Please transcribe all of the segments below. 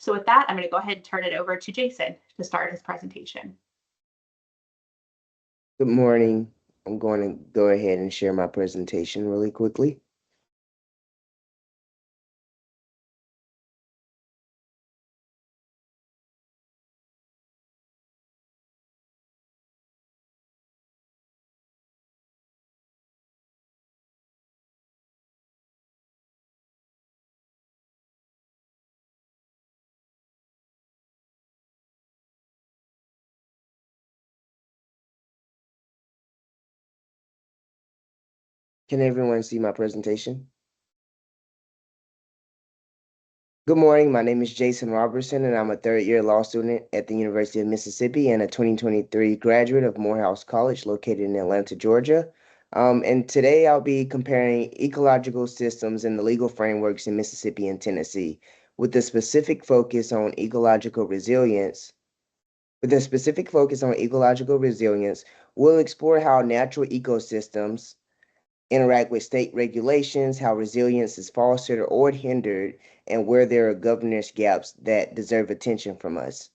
So with that, I'm going to go ahead and turn it over to Jason to start his presentation. Good morning. I'm going to go ahead and share my presentation really quickly. Can everyone see my presentation? Good morning. My name is Jason Roberson, and I'm a third-year law student at the University of Mississippi and a 2023 graduate of Morehouse College located in Atlanta, Georgia. And today I'll be comparing ecological systems and the legal frameworks in Mississippi and Tennessee with a specific focus on ecological resilience. We'll explore how natural ecosystems interact with state regulations, how resilience is fostered or hindered, and where there are governance gaps that deserve attention from us.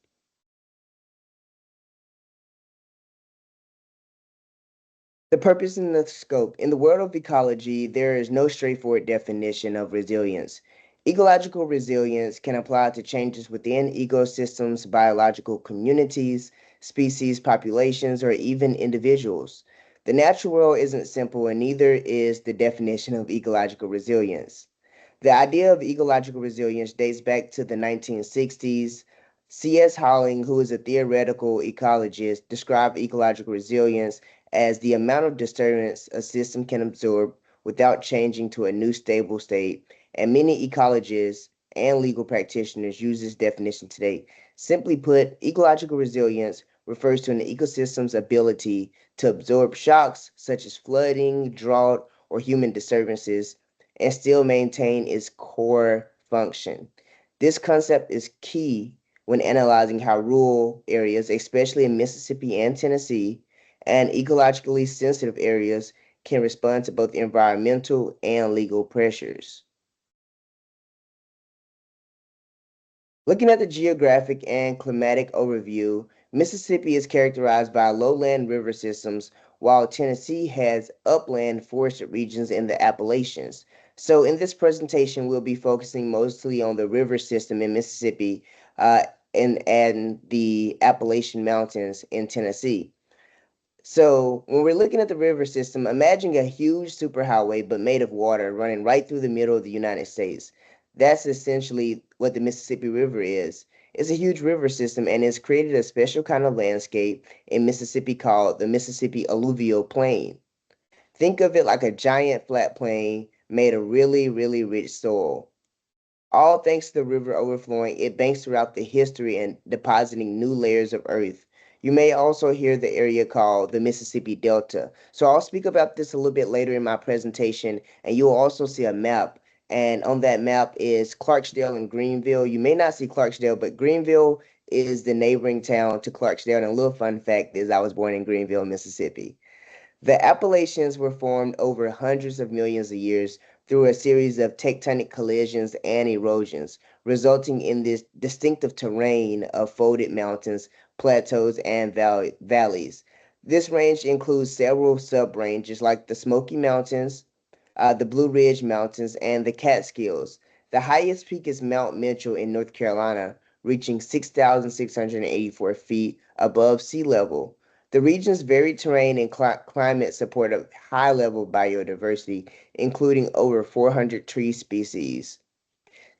The purpose and the scope. In the world of ecology, there is no straightforward definition of resilience. Ecological resilience can apply to changes within ecosystems, biological communities, species, populations, or even individuals. The natural world isn't simple, and neither is the definition of ecological resilience. The idea of ecological resilience dates back to the 1960s. C.S. Holling, who is a theoretical ecologist, described ecological resilience as the amount of disturbance a system can absorb without changing to a new stable state, and many ecologists and legal practitioners use this definition today. Simply put, ecological resilience refers to an ecosystem's ability to absorb shocks such as flooding, drought, or human disturbances and still maintain its core function. This concept is key when analyzing how rural areas, especially in Mississippi and Tennessee, and ecologically sensitive areas can respond to both environmental and legal pressures. Looking at the geographic and climatic overview, Mississippi is characterized by lowland river systems, while Tennessee has upland forested regions in the Appalachians. So in this presentation, we'll be focusing mostly on the river system in Mississippi and the Appalachian Mountains in Tennessee. So when we're looking at the river system, imagine a huge superhighway but made of water running right through the middle of the United States. That's essentially what the Mississippi River is. It's a huge river system and it's created a special kind of landscape in Mississippi called the Mississippi Alluvial Plain. Think of it like a giant flat plain made of really, really rich soil. All thanks to the river overflowing, it banks throughout the history and depositing new layers of earth. You may also hear the area called the Mississippi Delta. So I'll speak about this a little bit later in my presentation, and you'll also see a map. And on that map is Clarksdale and Greenville. You may not see Clarksdale, but Greenville is the neighboring town to Clarksdale. And a little fun fact is I was born in Greenville, Mississippi. The Appalachians were formed over hundreds of millions of years through a series of tectonic collisions and erosions, resulting in this distinctive terrain of folded mountains, plateaus, and valleys. This range includes several sub-ranges like the Smoky Mountains, the Blue Ridge Mountains, and the Catskills. The highest peak is Mount Mitchell in North Carolina, reaching 6,684 feet above sea level. The region's varied terrain and climate support a high level of biodiversity, including over 400 tree species.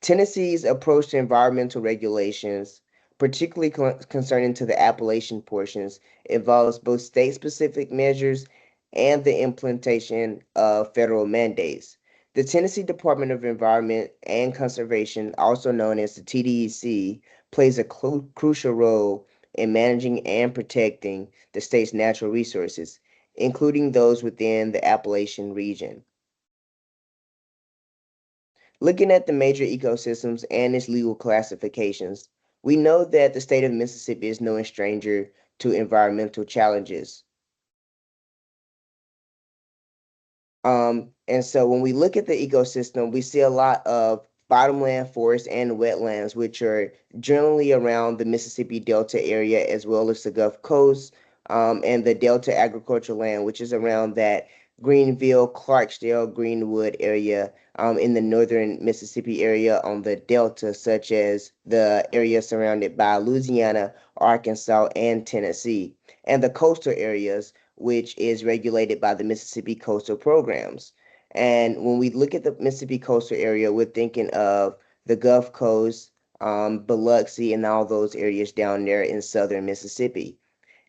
Tennessee's approach to environmental regulations, particularly concerning to the Appalachian portions, involves both state-specific measures and the implementation of federal mandates. The Tennessee Department of Environment and Conservation, also known as the TDEC, plays a crucial role in managing and protecting the state's natural resources, including those within the Appalachian region. Looking at the major ecosystems and its legal classifications, we know that the state of Mississippi is no stranger to environmental challenges. And so when we look at the ecosystem, we see a lot of bottomland forests, and wetlands, which are generally around the Mississippi Delta area, as well as the Gulf Coast, and the Delta agricultural land, which is around that Greenville, Clarksdale, Greenwood area, in the northern Mississippi area on the Delta, such as the area surrounded by Louisiana, Arkansas, and Tennessee, and the coastal areas, which is regulated by the Mississippi Coastal Programs. And when we look at the Mississippi coastal area, we're thinking of the Gulf Coast, Biloxi, and all those areas down there in southern Mississippi.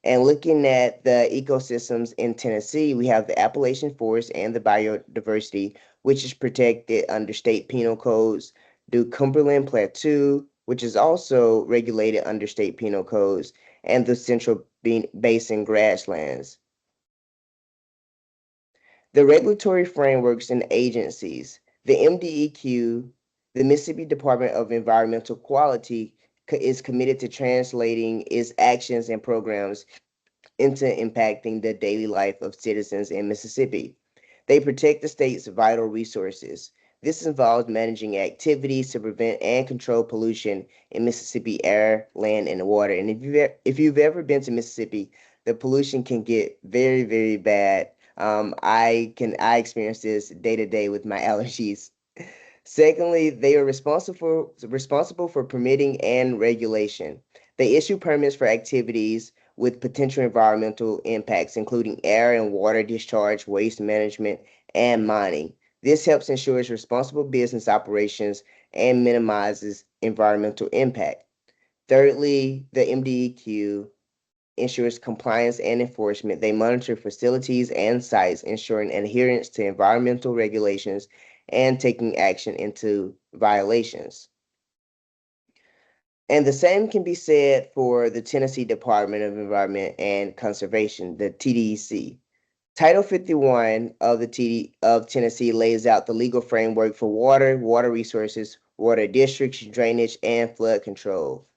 And looking at the ecosystems in Tennessee, we have the Appalachian Forest and the biodiversity, which is protected under state penal codes, the Cumberland Plateau, which is also regulated under state penal codes, and the Central Basin grasslands. The regulatory frameworks and agencies, the MDEQ, the Mississippi Department of Environmental Quality, is committed to translating its actions and programs into impacting the daily life of citizens in Mississippi. They protect the state's vital resources. This involves managing activities to prevent and control pollution in Mississippi air, land, and water. And if you've ever been to Mississippi, the pollution can get very, very bad. I experience this day to day with my allergies. Secondly, they are responsible for permitting and regulation. They issue permits for activities with potential environmental impacts, including air and water discharge, waste management, and mining. This helps ensure responsible business operations and minimizes environmental impact. Thirdly, the MDEQ ensures compliance and enforcement. They monitor facilities and sites, ensuring adherence to environmental regulations and taking action into violations. And the same can be said for the Tennessee Department of Environment and Conservation, the TDEC. Title 51 of the of Tennessee lays out the legal framework for water, water resources, water districts, drainage, and flood control.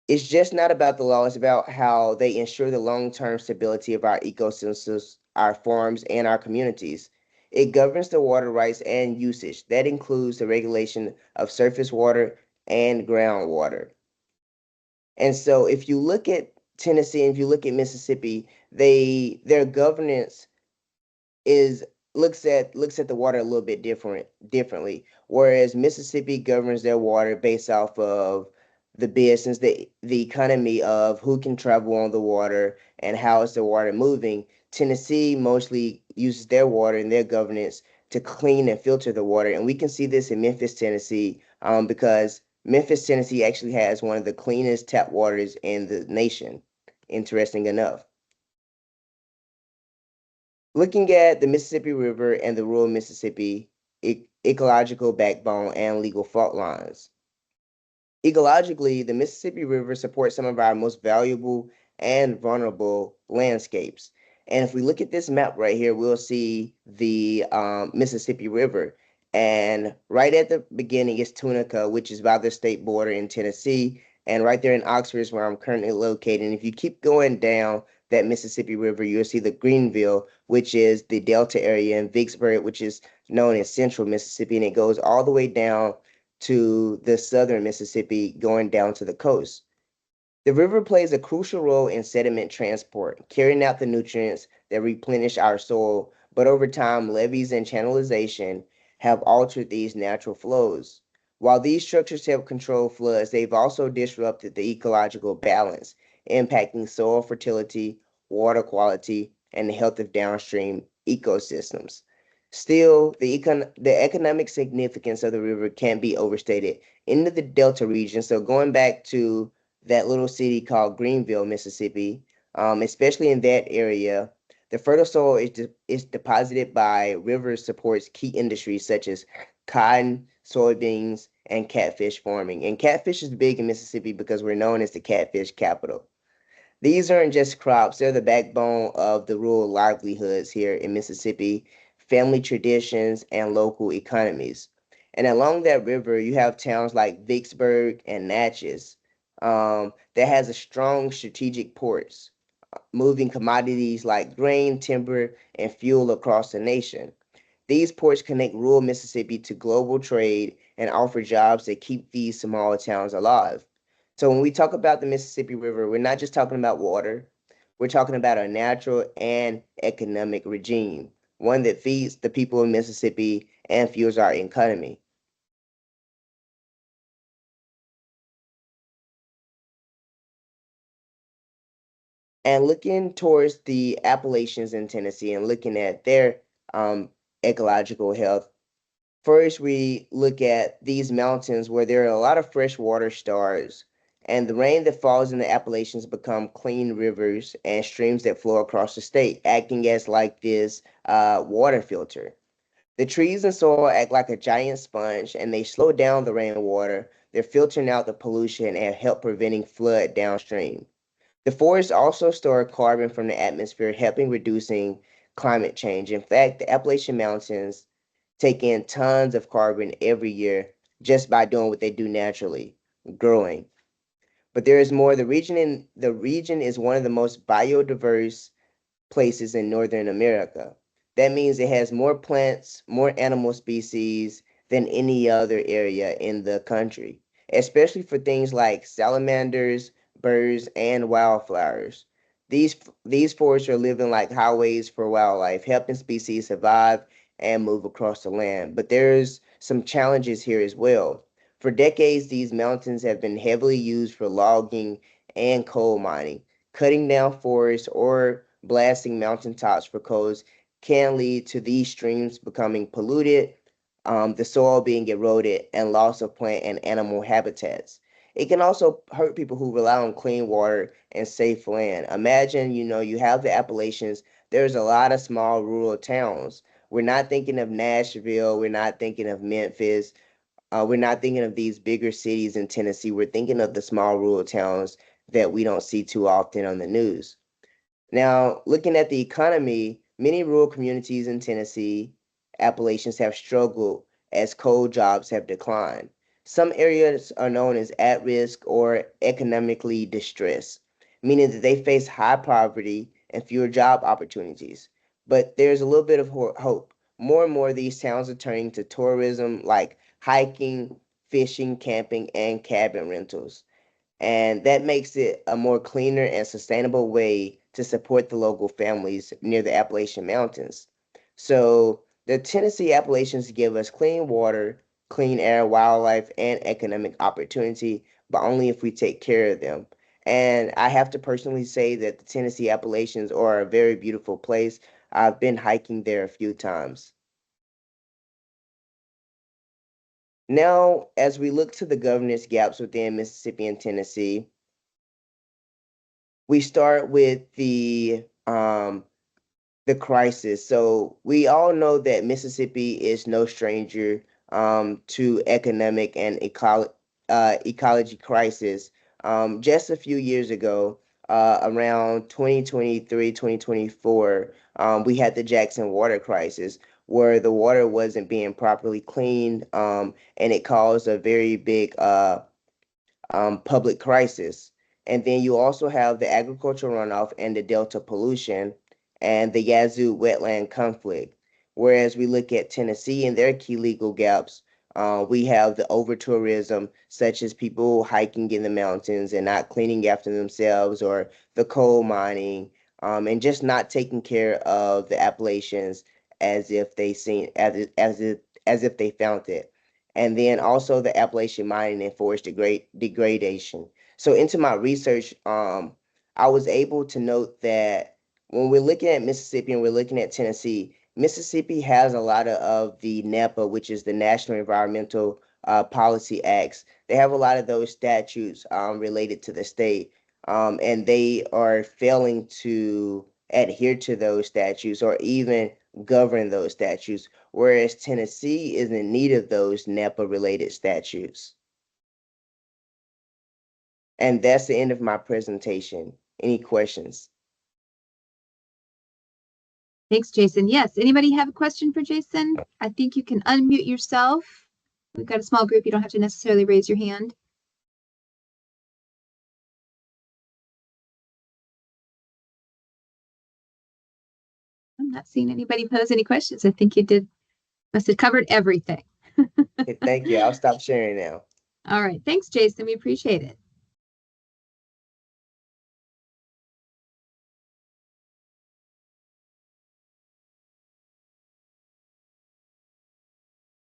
It's just not about the law, it's about how they ensure the long-term stability of our ecosystems, our farms, and our communities. It governs the water rights and usage. That includes the regulation of surface water and groundwater. And so if you look at Tennessee and if you look at Mississippi, their governance is looks at the water a little bit differently. Whereas Mississippi governs their water based off of the business, the economy of who can travel on the water and how is the water moving. Tennessee mostly uses their water and their governance to clean and filter the water, and we can see this in Memphis, Tennessee, because Memphis, Tennessee actually has one of the cleanest tap waters in the nation. Interesting enough. Looking at the Mississippi River and the rural Mississippi ecological backbone and legal fault lines. Ecologically, the Mississippi River supports some of our most valuable and vulnerable landscapes. And if we look at this map right here, we'll see the Mississippi River. And right at the beginning is Tunica, which is by the state border in Tennessee. And right there in Oxford is where I'm currently located. And if you keep going down that Mississippi River, you'll see the Greenville, which is the Delta area, and Vicksburg, which is known as Central Mississippi. And it goes all the way down to the southern Mississippi, going down to the coast. The river plays a crucial role in sediment transport, carrying out the nutrients that replenish our soil, but over time, levees and channelization have altered these natural flows. While these structures help control floods, they've also disrupted the ecological balance, impacting soil fertility, water quality, and the health of downstream ecosystems. Still, the economic significance of the river can't be overstated. In the Delta region, so going back to that little city called Greenville, Mississippi, especially in that area, the fertile soil is deposited by rivers supports key industries such as cotton, soybeans, and catfish farming. And catfish is big in Mississippi because we're known as the catfish capital. These aren't just crops, they're the backbone of the rural livelihoods here in Mississippi, family traditions, and local economies. And along that river, you have towns like Vicksburg and Natchez that has a strong strategic ports, moving commodities like grain, timber, and fuel across the nation. These ports connect rural Mississippi to global trade and offer jobs that keep these small towns alive. So when we talk about the Mississippi River, we're not just talking about water. We're talking about a natural and economic regime, one that feeds the people of Mississippi and fuels our economy. And looking towards the Appalachians in Tennessee and looking at their ecological health, first we look at these mountains where there are a lot of freshwater stars, and the rain that falls in the Appalachians become clean rivers and streams that flow across the state, acting as like this water filter. The trees and soil act like a giant sponge, and they slow down the rainwater. They're filtering out the pollution and help preventing flood downstream. The forests also store carbon from the atmosphere, helping reducing climate change. In fact, the Appalachian Mountains take in tons of carbon every year just by doing what they do naturally, growing. But there is more. The region is one of the most biodiverse places in Northern America. That means it has more plants, more animal species than any other area in the country, especially for things like salamanders, birds, and wildflowers. These forests are living like highways for wildlife, helping species survive and move across the land. But there's some challenges here as well. For decades, these mountains have been heavily used for logging and coal mining. Cutting down forests or blasting mountaintops for coals can lead to these streams becoming polluted, the soil being eroded, and loss of plant and animal habitats. It can also hurt people who rely on clean water and safe land. Imagine, you have the Appalachians, there's a lot of small rural towns. We're not thinking of Nashville, we're not thinking of Memphis, we're not thinking of these bigger cities in Tennessee. We're thinking of the small rural towns that we don't see too often on the news. Now, looking at the economy, many rural communities in Tennessee, Appalachians have struggled as coal jobs have declined. Some areas are known as at risk or economically distressed, meaning that they face high poverty and fewer job opportunities. But there's a little bit of hope. More and more of these towns are turning to tourism like hiking, fishing, camping, and cabin rentals. And that makes it a more cleaner and sustainable way to support the local families near the Appalachian Mountains. So the Tennessee Appalachians give us clean water, clean air, wildlife, and economic opportunity, but only if we take care of them. And I have to personally say that the Tennessee Appalachians are a very beautiful place. I've been hiking there a few times. Now, as we look to the governance gaps within Mississippi and Tennessee, we start with the crisis. So we all know that Mississippi is no stranger to economic and ecology crisis. Just a few years ago, around 2023, 2024, we had the Jackson water crisis where the water wasn't being properly cleaned, and it caused a very big public crisis. And then you also have the agricultural runoff and the delta pollution and the Yazoo wetland conflict. Whereas we look at Tennessee and their key legal gaps, we have the over-tourism, such as people hiking in the mountains and not cleaning after themselves, or the coal mining, and just not taking care of the Appalachians as if they seen as if they found it, and then also the Appalachian mining and forest degradation. So into my research, I was able to note that when we're looking at Mississippi and we're looking at Tennessee, Mississippi has a lot of the NEPA, which is the National Environmental Policy Acts. They have a lot of those statutes related to the state, and they are failing to adhere to those statutes or even govern those statutes, whereas Tennessee is in need of those NEPA related statutes. And that's the end of my presentation. Any questions? Thanks, Jason. Yes, anybody have a question for Jason? I think you can unmute yourself. We've got a small group. You don't have to necessarily raise your hand. I'm not seeing anybody pose any questions. I think you did Must have covered everything. Okay, thank you. I'll stop sharing now. All right. Thanks, Jason. We appreciate it.